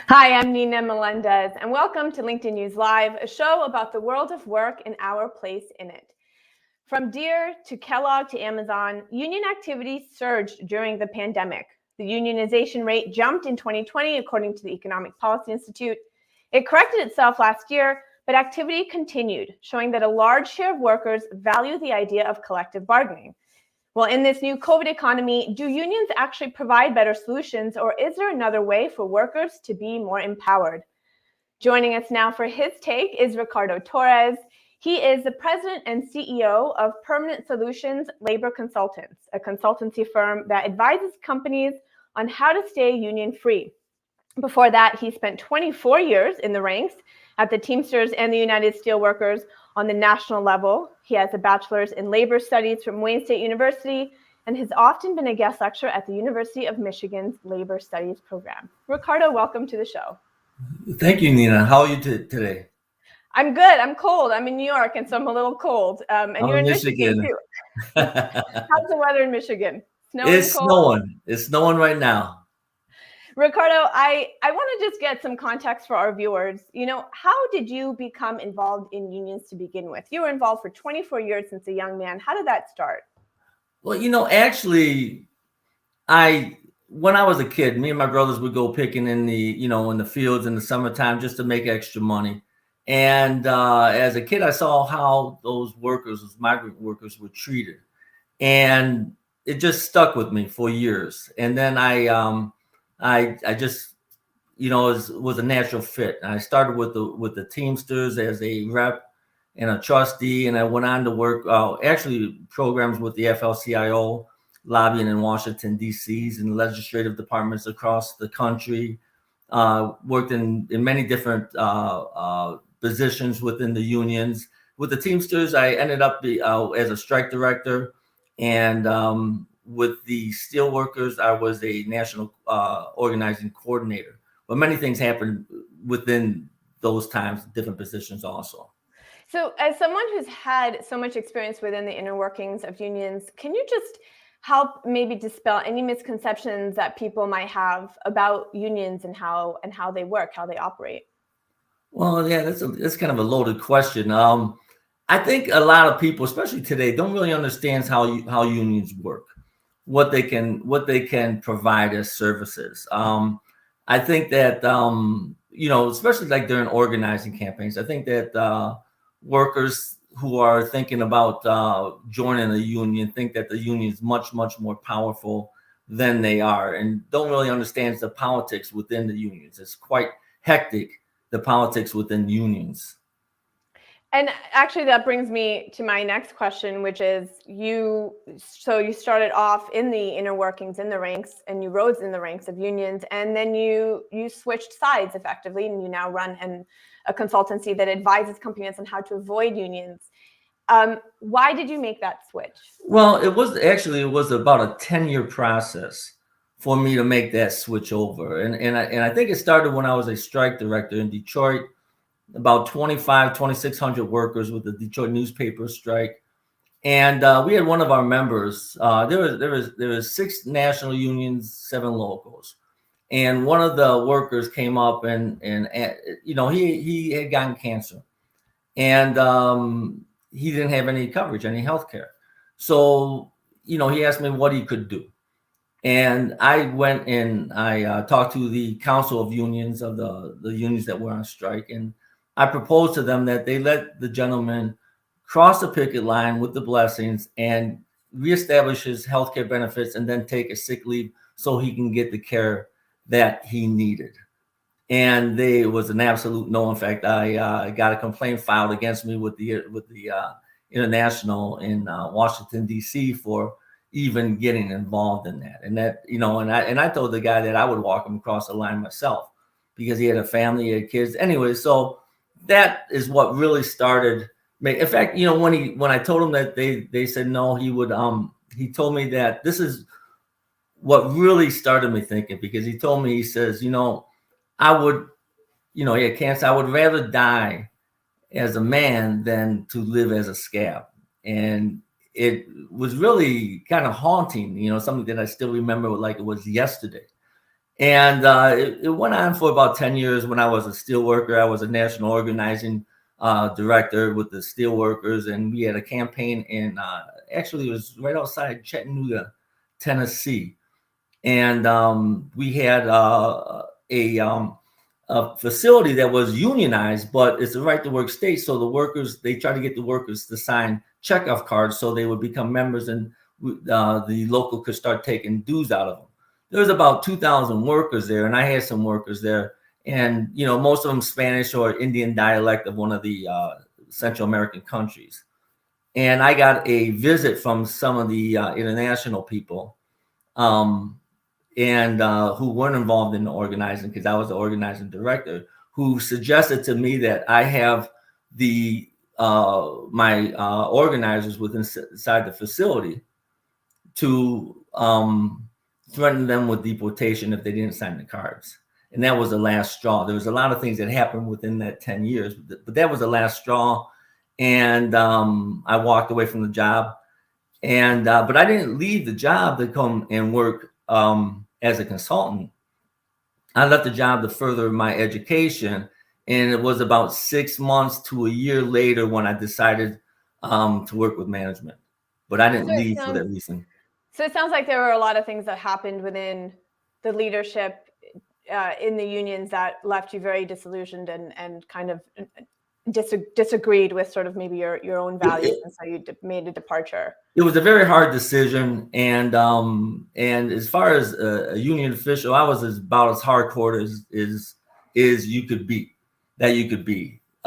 Hi, I'm Nina Melendez, and welcome to LinkedIn News Live, a show about the world of work and our place in it. From Deere to Kellogg to Amazon, union activity surged during the pandemic. The unionization rate jumped in 2020, according to the Economic Policy Institute. It corrected itself last year, but activity continued, showing that a large share of workers value the idea of collective bargaining. Well, in this new COVID economy, do unions actually provide better solutions, or is there another way for workers to be more empowered? Joining us now for his take is Ricardo Torres. He is the president and CEO of Permanent Solutions Labor Consultants, a consultancy firm that advises companies on how to stay union-free. Before that, he spent 24 years in the ranks at the Teamsters and the United Steelworkers on the national level. He has a bachelor's in labor studies from Wayne State University and has often been a guest lecturer at the University of Michigan's Labor Studies program. Ricardo, welcome to the show. Thank you, Nina. How are you today? I'm good. I'm cold. I'm in New York, and so I'm a little cold. And you're in Michigan too. How's the weather in Michigan? Snowing? It's snowing. It's snowing right now. Ricardo, I want to just get some context for our viewers. How did you become involved in unions to begin with? You were involved for 24 years since a young man. How did that start? Well, actually, when I was a kid, me and my brothers would go picking in the fields in the summertime just to make extra money. And as a kid, I saw how those migrant workers were treated. And it just stuck with me for years. And then I just, was a natural fit. I started with the Teamsters as a rep and a trustee, and I went on to work actually programs with the AFL-CIO, lobbying in Washington, D.C., and legislative departments across the country. Worked in many different positions within the unions. With the Teamsters, I ended up as a strike director, and with the Steelworkers, I was a national organizing coordinator. But many things happened within those times, different positions also. So as someone who's had so much experience within the inner workings of unions, can you just help maybe dispel any misconceptions that people might have about unions and how they work, how they operate? Well, yeah, that's kind of a loaded question. I think a lot of people, especially today, don't really understand how unions work, what they can provide as services. I think that especially like during organizing campaigns, I think that workers who are thinking about joining a union think that the union is much more powerful than they are, and don't really understand the politics within the unions. It's quite hectic, the politics within unions. And actually, that brings me to my next question, which is you started off in the inner workings, in the ranks, and you rose in the ranks of unions, and then you switched sides effectively, and you now run a consultancy that advises companies on how to avoid unions. Why did you make that switch? Well, it was about a 10-year process for me to make that switch over, and I think it started when I was a strike director in Detroit. About 2,600 workers with the Detroit newspaper strike. And we had one of our members, there was 6 national unions, 7 locals. And one of the workers came up and he had gotten cancer. And he didn't have any coverage, any health care. So, he asked me what he could do. And I went and I talked to the Council of Unions of the unions that were on strike. And I proposed to them that they let the gentleman cross the picket line with the blessings and reestablish his healthcare benefits and then take a sick leave so he can get the care that he needed. And it was an absolute no. In fact, I got a complaint filed against me with the International in Washington, D.C. for even getting involved in that. And that, and I told the guy that I would walk him across the line myself because he had a family, he had kids. Anyway, so that is what really started. In fact, when I told him that they said no, he would. He told me that this is what really started me thinking, because he told me, he says, I would he had cancer. I would rather die as a man than to live as a scab. And it was really kind of haunting, something that I still remember like it was yesterday. And it went on for about 10 years. When I was a steelworker, I was a national organizing director with the steelworkers, and we had a campaign in, actually it was right outside Chattanooga, Tennessee. And we had a facility that was unionized, but it's a right to work state. So the workers, they try to get the workers to sign checkoff cards so they would become members, and the local could start taking dues out of them. There was about 2,000 workers there, and I had some workers there, and most of them Spanish or Indian dialect of one of the Central American countries. And I got a visit from some of the international people, and who weren't involved in the organizing, because I was the organizing director, who suggested to me that I have the my organizers inside the facility to threaten them with deportation if they didn't sign the cards. And that was the last straw. There was a lot of things that happened within that 10 years, but that was the last straw. And I walked away from the job. And but I didn't leave the job to come and work as a consultant. I left the job to further my education. And it was about 6 months to a year later when I decided to work with management. But I didn't leave for that reason. So it sounds like there were a lot of things that happened within the leadership in the unions that left you very disillusioned and kind of disagreed with sort of maybe your own values, and so you made a departure. It was a very hard decision, and as far as a union official, I was about as hardcore as you could be.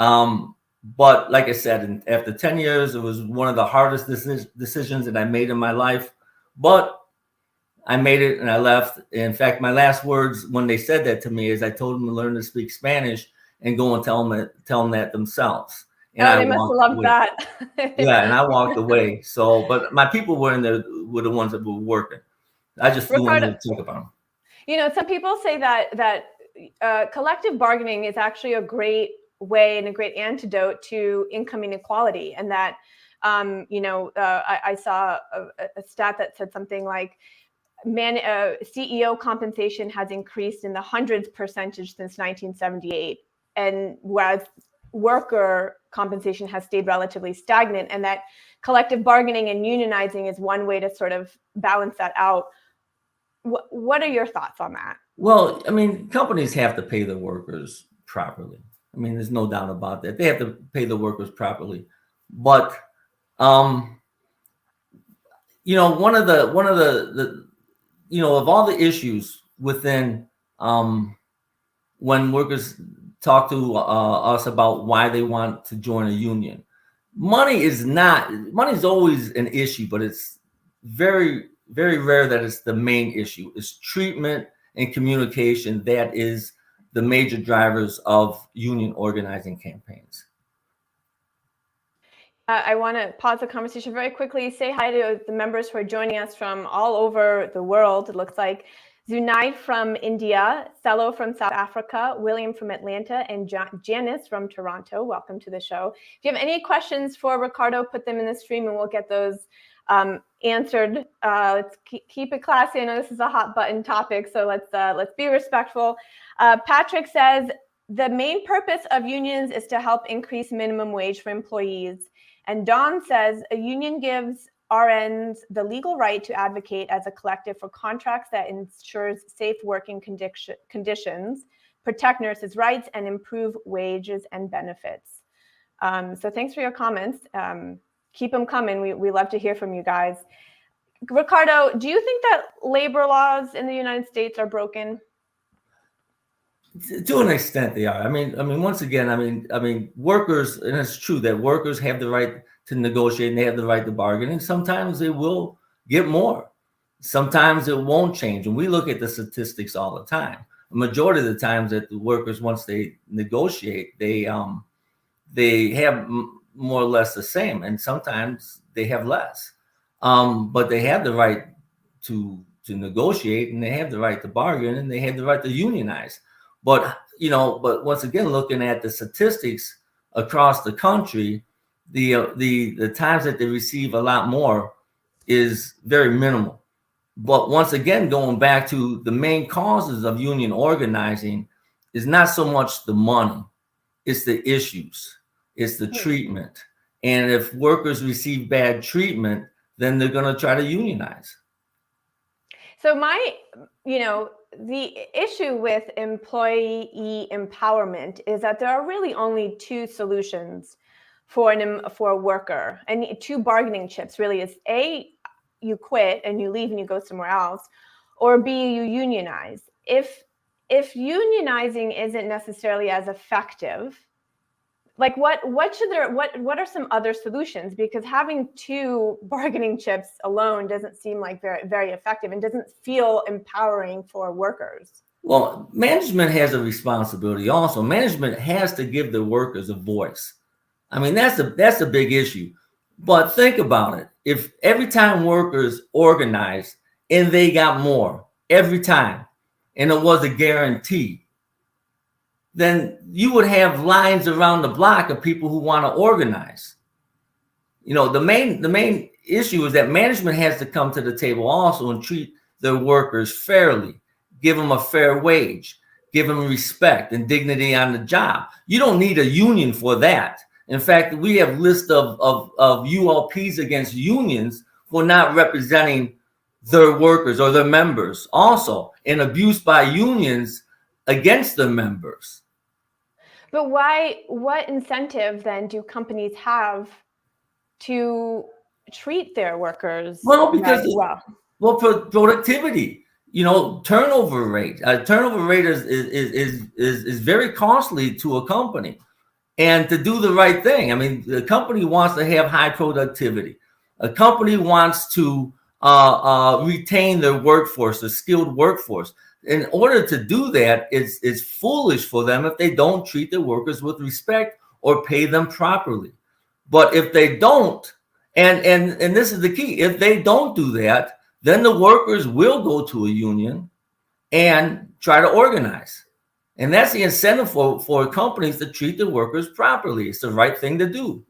But like I said, after 10 years, it was one of the hardest decisions that I made in my life. But I made it and I left. In fact, my last words when they said that to me is I told them to learn to speak Spanish and go and tell them that themselves. And they must have loved that. Yeah, and I walked away. So, but my people were in there, were the ones that were working. I just wanted to talk about them. Some people say that collective bargaining is actually a great way and a great antidote to income inequality, and that I saw a stat that said something like CEO compensation has increased in the hundreds percentage since 1978, and whereas worker compensation has stayed relatively stagnant, and that collective bargaining and unionizing is one way to sort of balance that out. What are your thoughts on that? Well, I mean, companies have to pay their workers properly. I mean, there's no doubt about that. They have to pay the workers properly. But one of the of all the issues within when workers talk to us about why they want to join a union, money is always an issue, but it's very, very rare that it's the main issue. It's treatment and communication that is the major drivers of union organizing campaigns. I want to pause the conversation very quickly, say hi to the members who are joining us from all over the world. It looks like Zunaid from India, Cello from South Africa, William from Atlanta, and Janice from Toronto. Welcome to the show. If you have any questions for Ricardo, put them in the stream and we'll get those answered. Let's keep it classy. I know this is a hot button topic, so let's be respectful. Patrick says, the main purpose of unions is to help increase minimum wage for employees. And Don says, a union gives RNs the legal right to advocate as a collective for contracts that ensures safe working conditions, protect nurses' rights, and improve wages and benefits. So thanks for your comments. Keep them coming. We love to hear from you guys. Ricardo, do you think that labor laws in the United States are broken? To an extent, they are. I mean, once again, I mean, workers, and it's true that workers have the right to negotiate and they have the right to bargain. And sometimes they will get more. Sometimes it won't change. And we look at the statistics all the time. A majority of the times that the workers, once they negotiate, they have more or less the same, and sometimes they have less. But they have the right to negotiate, and they have the right to bargain, and they have the right to unionize. But but once again, looking at the statistics across the country, the times that they receive a lot more is very minimal. But once again, going back to the main causes of union organizing is not so much the money, it's the issues, it's the treatment. And if workers receive bad treatment, then they're going to try to unionize. So the issue with employee empowerment is that there are really only two solutions for a worker, and two bargaining chips really is A, you quit and you leave and you go somewhere else, or B, you unionize. If unionizing isn't necessarily as effective, like what are some other solutions? Because having two bargaining chips alone doesn't seem like very, very effective and doesn't feel empowering for workers. Well, management has a responsibility also. Management has to give the workers a voice. I mean, that's a big issue. But think about it. If every time workers organized and they got more every time, and it was a guarantee, then you would have lines around the block of people who want to organize. The main issue is that management has to come to the table also and treat their workers fairly, give them a fair wage, give them respect and dignity on the job. You don't need a union for that. In fact, we have lists of ULPs against unions for not representing their workers or their members also, and abuse by unions against their members. But what incentive then do companies have to treat their workers productivity, turnover rate. Turnover rate is very costly to a company. And to do the right thing, I mean, the company wants to have high productivity. A company wants to retain their workforce, a skilled workforce. In order to do that, it's foolish for them if they don't treat their workers with respect or pay them properly. But if they don't, and this is the key, if they don't do that, then the workers will go to a union and try to organize. And that's the incentive for companies to treat their workers properly. It's the right thing to do.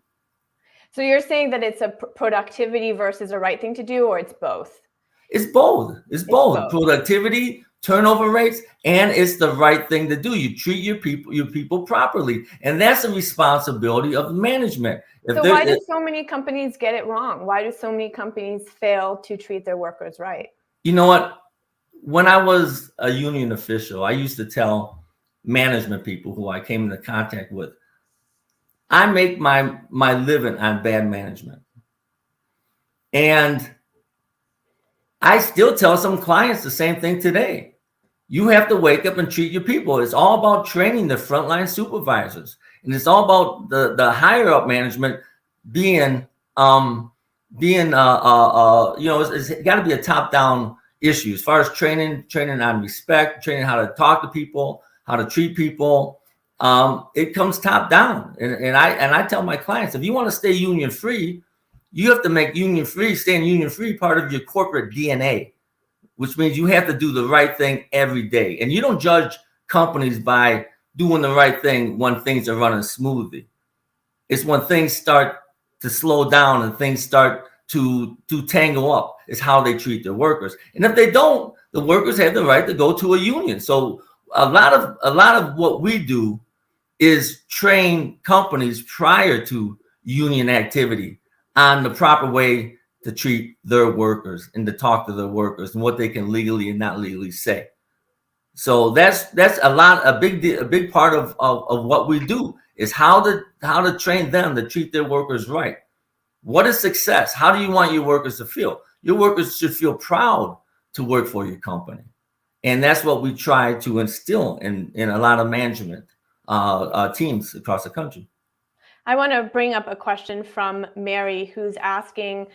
So you're saying that it's a productivity versus a right thing to do, or it's both? It's both. It's both. Productivity, turnover rates, and it's the right thing to do. You treat your people properly, and that's a responsibility of management. So why do so many companies get it wrong? Why do so many companies fail to treat their workers right? You know what? When I was a union official, I used to tell management people who I came into contact with, I make my living on bad management. And I still tell some clients the same thing today. You have to wake up and treat your people. It's all about training the frontline supervisors. And it's all about the higher up management being it's got to be a top down issue as far as training on respect, training how to talk to people, how to treat people. It comes top down. And I tell my clients, if you want to stay union free, you have to make staying union free part of your corporate DNA, which means you have to do the right thing every day. And you don't judge companies by doing the right thing when things are running smoothly. It's when things start to slow down and things start to tangle up, is how they treat their workers. And if they don't, the workers have the right to go to a union. So a lot of what we do is train companies prior to union activity on the proper way to treat their workers and to talk to their workers and what they can legally and not legally say. So that's a big part of what we do is how to train them to treat their workers right. What is success? How do you want your workers to feel? Your workers should feel proud to work for your company. And that's what we try to instill in a lot of management teams across the country. I want to bring up a question from Mary, who's asking,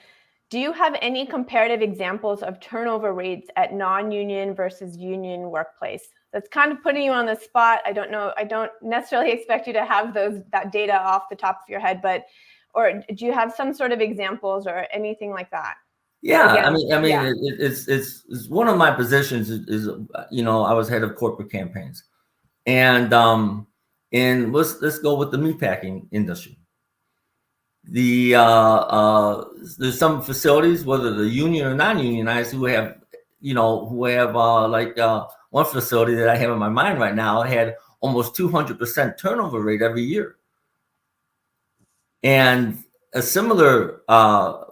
do you have any comparative examples of turnover rates at non-union versus union workplace? That's kind of putting you on the spot. I don't know. I don't necessarily expect you to have that data off the top of your head, or do you have some sort of examples or anything like that? Yeah, again, it's one of my positions is I was head of corporate campaigns, And let's go with the meatpacking industry. There's some facilities, whether they're union or non-unionized, who have one facility that I have in my mind right now had almost 200% turnover rate every year. And a similar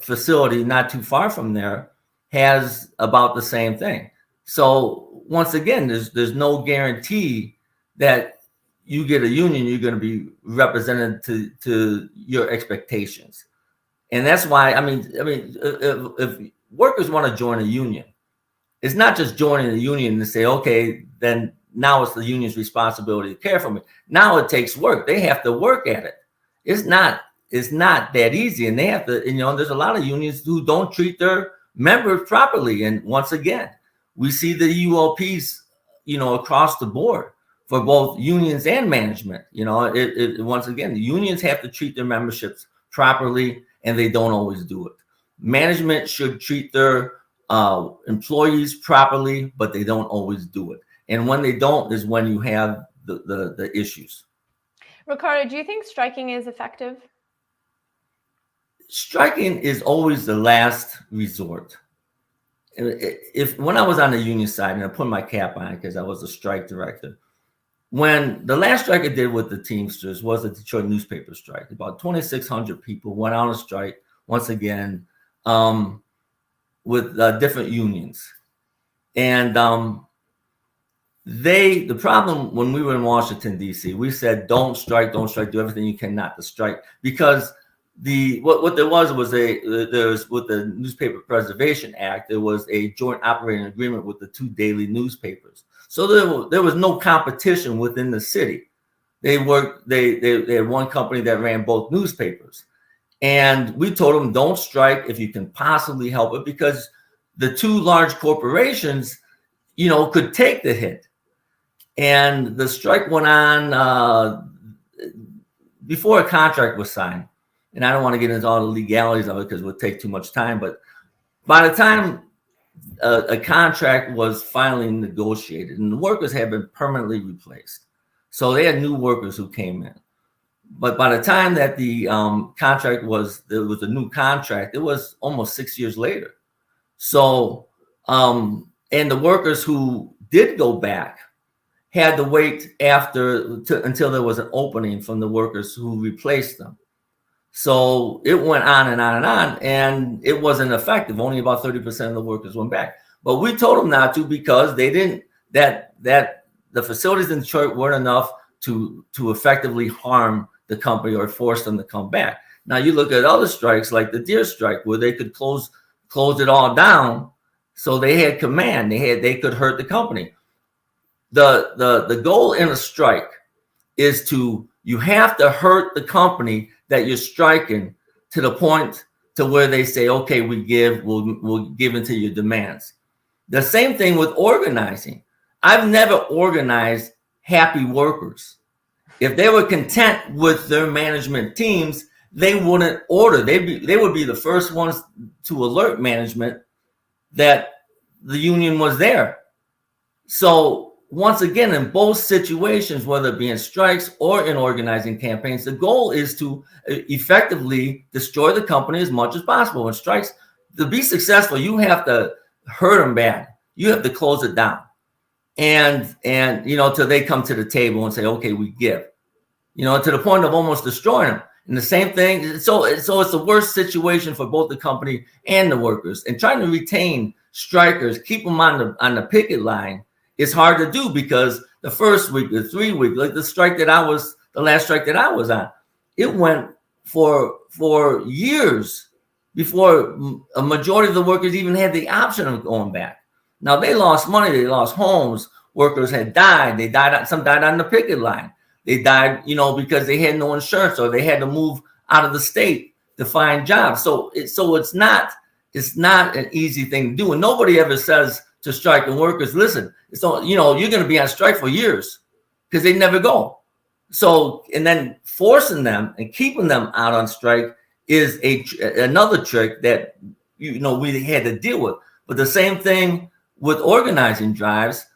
facility not too far from there has about the same thing. So once again, there's no guarantee that you get a union, you're going to be represented to your expectations. And that's why, if workers want to join a union, it's not just joining a union and say, okay, then now it's the union's responsibility to care for me. Now it takes work. They have to work at it. It's not that easy. And they have to, there's a lot of unions who don't treat their members properly. And once again, we see the ULPs, across the board for both unions and management. Once again, the unions have to treat their memberships properly, and they don't always do it. Management should treat their employees properly, but they don't always do it. And when they don't is when you have the issues. Ricardo, do you think striking is effective? Striking is always the last resort. When I was on the union side, and I put my cap on because I was a strike director, when the last strike I did with the Teamsters was the Detroit newspaper strike, about 2,600 people went on a strike once again with different unions. And the problem when we were in Washington, D.C., we said, don't strike, do everything you can not to strike, because what there was with the Newspaper Preservation Act, there was a joint operating agreement with the two daily newspapers. So there was no competition within the city. They had one company that ran both newspapers. And we told them, don't strike if you can possibly help it, because the two large corporations, could take the hit. And the strike went on before a contract was signed. And I don't want to get into all the legalities of it because it would take too much time. But by the time a contract was finally negotiated, and the workers had been permanently replaced, so they had new workers who came in. But by the time that the contract there was a new contract, it was almost 6 years later. So, and the workers who did go back had to wait until there was an opening from the workers who replaced them. So it went on and on and on, and it wasn't effective. Only about 30% of the workers went back. But we told them not to, because they didn't, that the facilities in Detroit weren't enough to effectively harm the company or force them to come back. Now you look at other strikes like the Deer strike, where they could close it all down, so they had command. They could hurt the company. The goal in a strike is you have to hurt the company that you're striking to the point to where they say, okay, we'll give into your demands. The same thing with organizing. I've never organized happy workers. If they were content with their management teams, they wouldn't order. They would be the first ones to alert management that the union was there. So once again, in both situations, whether it be in strikes or in organizing campaigns, the goal is to effectively destroy the company as much as possible. In strikes, to be successful, you have to hurt them bad. You have to close it down. And till they come to the table and say, okay, we give, to the point of almost destroying them. And the same thing. So it's the worst situation for both the company and the workers. And trying to retain strikers, keep them on the picket line, is hard to do, because the first week, the 3 week, like the last strike that I was on, it went for years before a majority of the workers even had the option of going back. Now they lost money, they lost homes, workers had died. Some died on the picket line. They died, because they had no insurance, or they had to move out of the state to find jobs. So it's not an easy thing to do. And nobody ever says to striking workers, listen, so you're going to be on strike for years, because they never go. So, and then forcing them and keeping them out on strike is another trick that we had to deal with. But the same thing with organizing drives,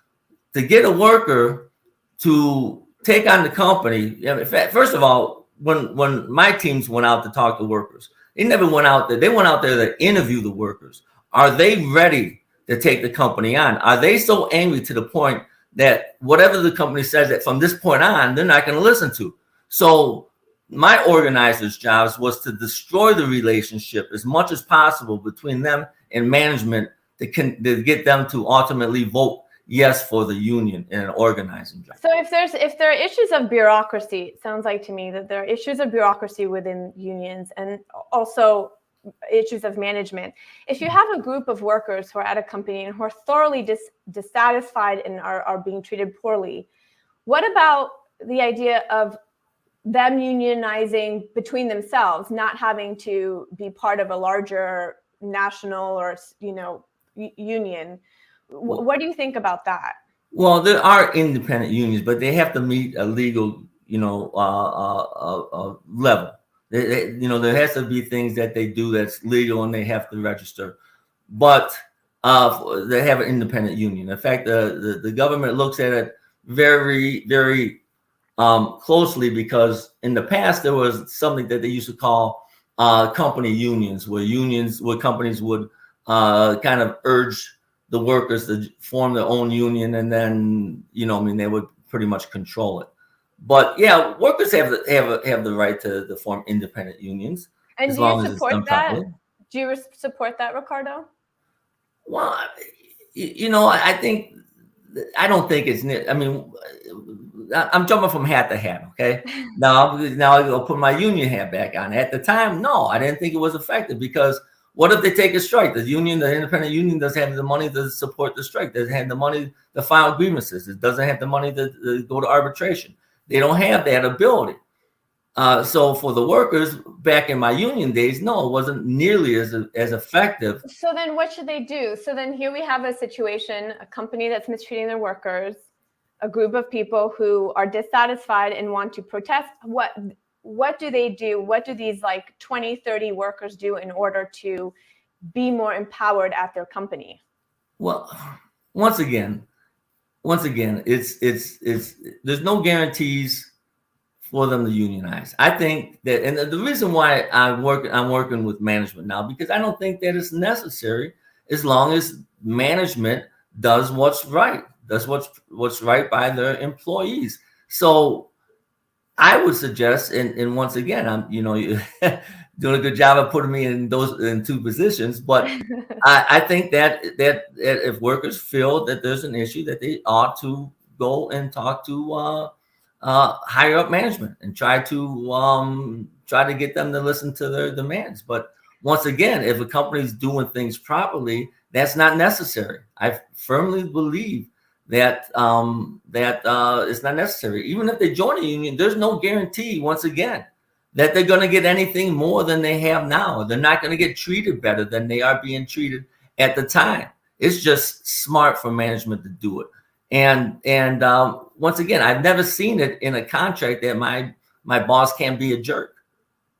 to get a worker to take on the company. In fact, first of all, when my teams went out to talk to workers, they never went out there. They went out there to interview the workers. Are they ready to take the company on? Are they so angry to the point that whatever the company says that from this point on, they're not going to listen to? So my organizers' jobs was to destroy the relationship as much as possible between them and management to get them to ultimately vote yes for the union in an organizing job. So if there are issues of bureaucracy, it sounds like to me that there are issues of bureaucracy within unions and also issues of management. If you have a group of workers who are at a company and who are thoroughly dissatisfied and are being treated poorly, what about the idea of them unionizing between themselves, not having to be part of a larger national or union? What do you think about that? Well, there are independent unions, but they have to meet a legal, level. There has to be things that they do that's legal, and they have to register. But they have an independent union. In fact, the government looks at it very, very closely, because in the past there was something that they used to call company unions, where companies would kind of urge the workers to form their own union, and then they would pretty much control it. But yeah, workers have the right to form independent unions. And as do long you as it's support done that? properly. Do you support that, Ricardo? Well, I don't think it's near. I mean, I'm jumping from hat to hat. Okay, now I'll put my union hat back on. At the time, no, I didn't think it was effective, because what if they take a strike? The independent union doesn't have the money to support the strike. Doesn't have the money to file grievances. It doesn't have the money to go to arbitration. They don't have that ability. So for the workers back in my union days, no, it wasn't nearly as effective. So then what should they do? So then here we have a situation, a company that's mistreating their workers, a group of people who are dissatisfied and want to protest. What do they do? What do these 20, 30 workers do in order to be more empowered at their company? Well, once again, it's there's no guarantees for them to unionize. I think that, and the reason why I'm working with management now, because I don't think that it's necessary, as long as management does what's right, right by their employees. So I would suggest, and once again, I'm doing a good job of putting me in two positions, but I think that if workers feel that there's an issue, that they ought to go and talk to higher up management and try to get them to listen to their demands. But once again, if a company's doing things properly, that's not necessary. I firmly believe that it's not necessary. Even if they join a union, there's no guarantee, once again, that they're going to get anything more than they have now. They're not going to get treated better than they are being treated at the time. It's just smart for management to do it. And once again, I've never seen it in a contract that my boss can't be a jerk.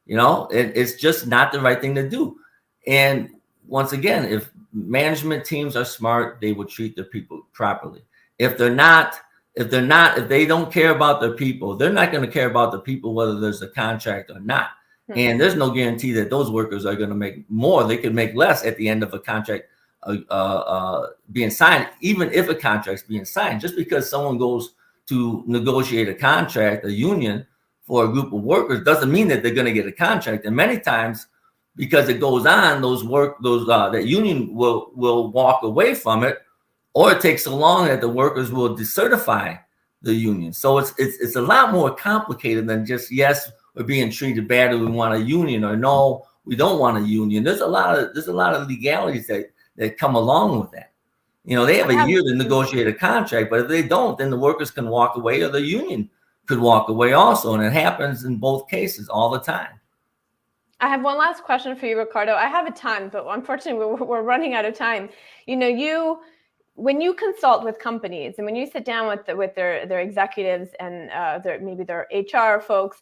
It's just not the right thing to do. And once again, if management teams are smart, they will treat their people properly. If they don't care about their people, they're not going to care about the people, whether there's a contract or not. Mm-hmm. And there's no guarantee that those workers are going to make more. They could make less at the end of a contract being signed, even if a contract's being signed. Just because someone goes to negotiate a contract, a union, for a group of workers, doesn't mean that they're going to get a contract. And many times, because it goes on, that union will walk away from it, or it takes so long that the workers will decertify the union. So it's a lot more complicated than just, yes, we're being treated badly, we want a union, or no, we don't want a union. There's a lot of legalities that come along with that. They have a year to negotiate a contract, but if they don't, then the workers can walk away, or the union could walk away also. And it happens in both cases all the time. I have one last question for you, Ricardo. I have a ton, but unfortunately we're running out of time. When you consult with companies and when you sit down with their executives and maybe their HR folks,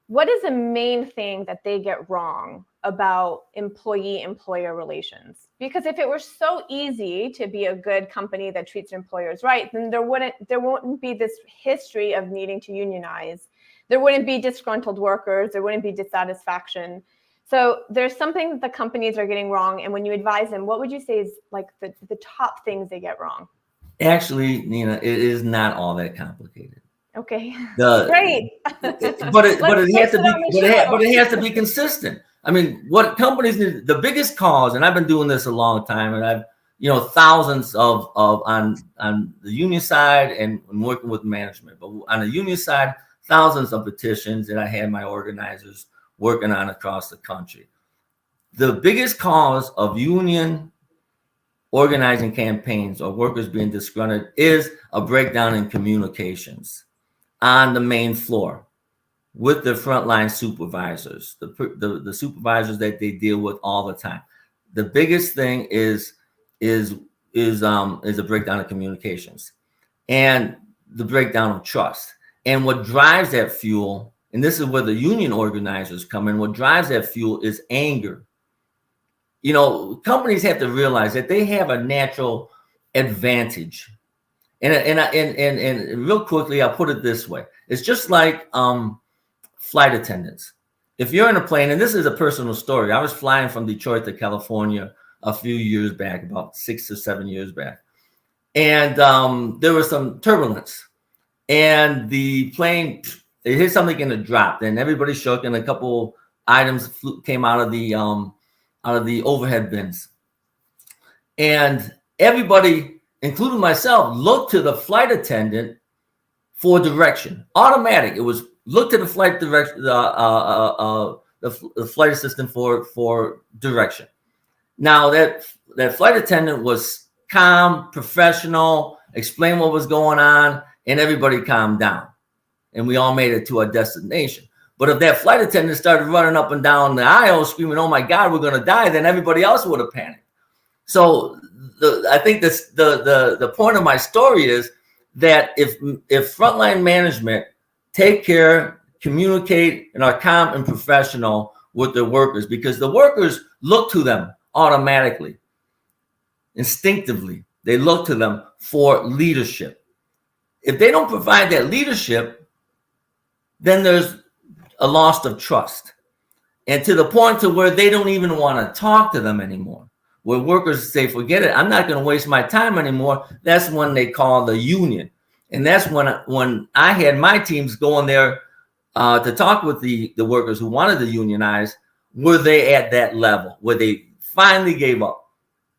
what is the main thing that they get wrong about employee-employer relations? Because if it were so easy to be a good company that treats employers right, then there wouldn't be this history of needing to unionize. There wouldn't be disgruntled workers. There wouldn't be dissatisfaction. So there's something that the companies are getting wrong. And when you advise them, what would you say is like the top things they get wrong? Actually, Nina, it is not all that complicated. Okay, great. But it has to be consistent. I mean, what companies need, the biggest cause, and I've been doing this a long time, and I've thousands of on the union side and working with management, but on the union side, thousands of petitions that I had my organizers working on across the country. The biggest cause of union organizing campaigns or workers being disgruntled is a breakdown in communications on the main floor with the frontline supervisors, the supervisors that they deal with all the time. The biggest thing is a breakdown of communications and the breakdown of trust. And what drives that fuel, and this is where the union organizers come in, what drives that fuel is anger. Companies have to realize that they have a natural advantage. And real quickly, I'll put it this way. It's just like flight attendants. If you're in a plane, and this is a personal story, I was flying from Detroit to California a few years back, about 6 or 7 years back. And there was some turbulence. And the plane, it hit something and it dropped. And everybody shook, and a couple items came out of the overhead bins. And everybody, including myself, looked to the flight attendant for direction. Automatic. It was look to the flight direction, the flight assistant for direction. Now that flight attendant was calm, professional, explained what was going on, and everybody calmed down, and we all made it to our destination. But if that flight attendant started running up and down the aisle screaming, "Oh my God, we're going to die," then everybody else would have panicked. So I think the point of my story is that if frontline management take care, communicate, and are calm and professional with their workers, because the workers look to them automatically, instinctively. They look to them for leadership. If they don't provide that leadership, then there's a loss of trust, and to the point to where they don't even want to talk to them anymore. Where workers say, "Forget it, I'm not going to waste my time anymore." That's when they call the union, and that's when I had my teams going there to talk with the workers who wanted to unionize. Were they at that level where they finally gave up?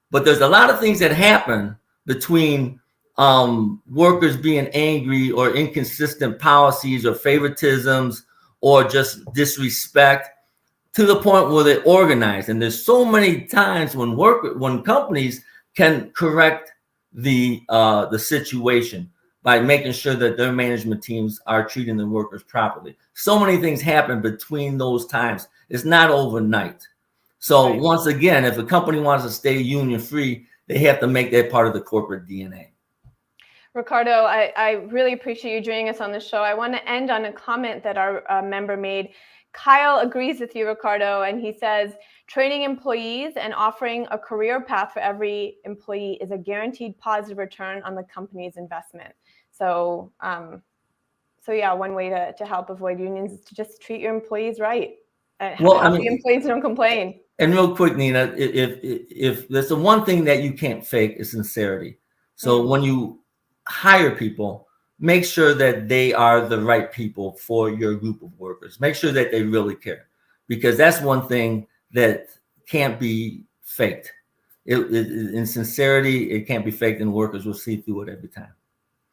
But there's a lot of things that happen between workers being angry or inconsistent policies or favoritisms or just disrespect, to the point where they organize. And there's so many times when companies can correct the situation by making sure that their management teams are treating the workers properly. So many things happen between those times. It's not overnight. So right. Once again, if a company wants to stay union free, they have to make that part of the corporate DNA. Ricardo, I really appreciate you joining us on the show. I want to end on a comment that our member made. Kyle agrees with you, Ricardo, and he says, training employees and offering a career path for every employee is a guaranteed positive return on the company's investment. So yeah, one way to help avoid unions is to just treat your employees right. The employees don't complain. And real quick, Nina, if there's the one thing that you can't fake is sincerity. So when you hire people, make sure that they are the right people for your group of workers. Make sure that they really care, because that's one thing that can't be faked. In sincerity, it can't be faked, and workers will see through it every time.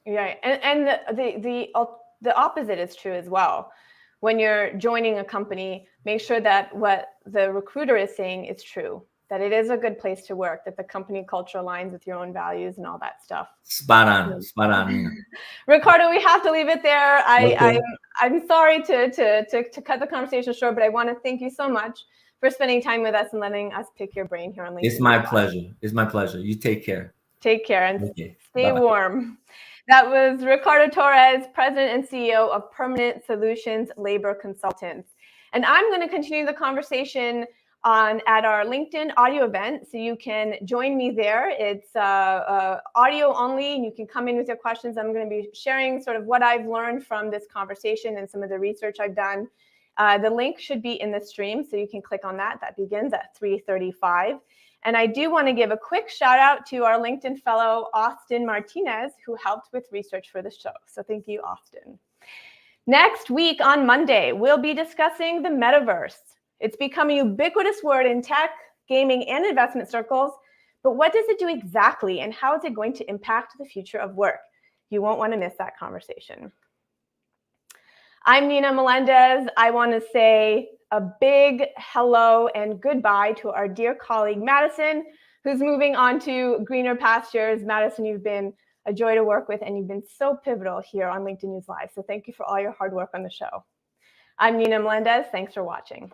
Right, and the opposite is true as well. When you're joining a company, make sure that what the recruiter is saying is true, that it is a good place to work, that the company culture aligns with your own values and all that stuff. Spot on. Yeah. Ricardo, we have to leave it there. I'm sorry to cut the conversation short, but I want to thank you so much for spending time with us and letting us pick your brain here on LinkedIn. It's my pleasure. It's my pleasure. You take care. Take care and stay warm. That was Ricardo Torres, President and CEO of Permanent Solutions Labor Consultants. And I'm going to continue the conversation at our LinkedIn audio event, so you can join me there. It's audio only, and you can come in with your questions. I'm going to be sharing sort of what I've learned from this conversation and some of the research I've done. The link should be in the stream, so you can click on that. That begins at 3:35. And I do want to give a quick shout out to our LinkedIn fellow, Austin Martinez, who helped with research for the show. So thank you, Austin. Next week on Monday, we'll be discussing the metaverse. It's become a ubiquitous word in tech, gaming, and investment circles. But what does it do exactly, and how is it going to impact the future of work? You won't want to miss that conversation. I'm Nina Melendez. I want to say a big hello and goodbye to our dear colleague, Madison, who's moving on to greener pastures. Madison, you've been a joy to work with, and you've been so pivotal here on LinkedIn News Live. So thank you for all your hard work on the show. I'm Nina Melendez. Thanks for watching.